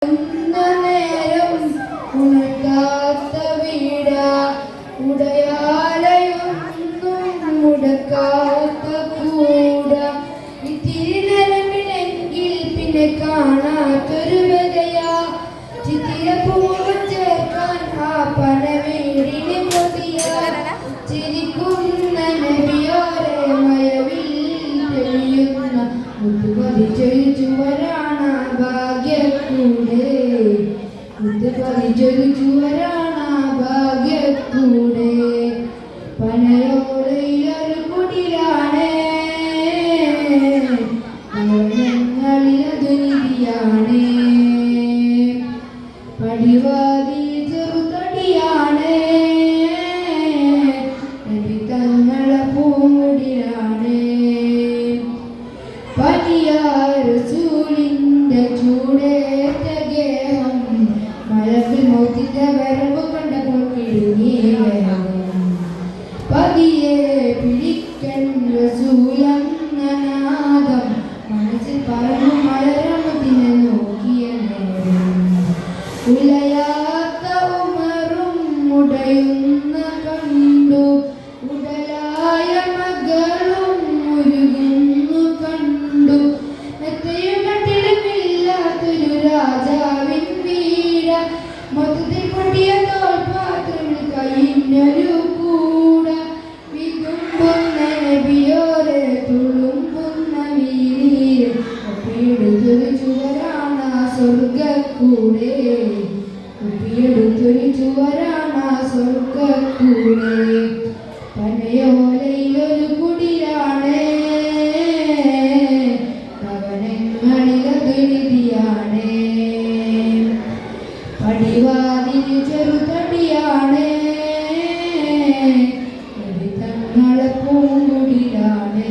നേരം ഉണക്കാത്ത വീട ഉടയാലയൊന്നും മുടക്കാത്ത കൂട ഇത്തിരി നരമില്ലെങ്കിൽ പിന്നെ കാണാത്തൊരു വകയാ ചിത്തിര പൂവ് ചേർക്കാൻ ആ പനവീടിന് കൊതിയ ചിരിക്കുന്ന നബിയോരെ മയവിൽ തെളിയുന്ന മുത്തുപതിച്ചൊരു ചുവരാണ ഭാഗ്യക്കൂടെ മുത്തുപതിച്ചൊരു ചുവരാണ ഭാഗ്യക്കൂടെ പനയോളയിലൊരു കുടിലാണ് ഞങ്ങളിലതു നിധിയാണ് പടിവാതിൽ ചെറുതടിയാണ് തങ്ങളെ പൂമുടിയാണ് പനിയാരസൂലിന്റെ ചൂടേറ്റ ഗേഹം മലത്തിൽ മൗത്തിന്റെ വരവ് കണ്ടപ്പോൾ കിഴുങ്ങിയ പതിയെ പിടിക്കൻ റസൂലെന്ന നാദം മനസ്സിൽ പറഞ്ഞു മലരണത്തിനെ നോക്കിയ നേരം ഉലയാത്ത ഉമറും ഉടയുന്ന കണ്ടു ഉടലായ മകളും മുരുകുന്നു കണ്ടു എത്രയും കട്ടിലുമില്ലാത്തൊരു രാജാവിൻ വീട മൊത്തത്തിൽ പൊട്ടിയ തോൽപാത്രങ്ങൾ കയ്യിനൊരു കൂട വിതുമ്പുന്ന നബിയോരെ തുളുമ്പുന്ന വീരീര് ഒപ്പിയെടുത്തൊരു ചുവരാണ സ്വർഗക്കൂടെ ഒപ്പിയെടുത്തൊരു ചുവരാണ സ്വർഗക്കൂടെ പനയോലയിലൊരു കുടിലാണ് ഭവനങ്ങളിലതു നിധിയാണ് പടിവാതിൽ ചെറുതടിയാണ് തങ്ങളെ പൂങ്കുടിലാണ്.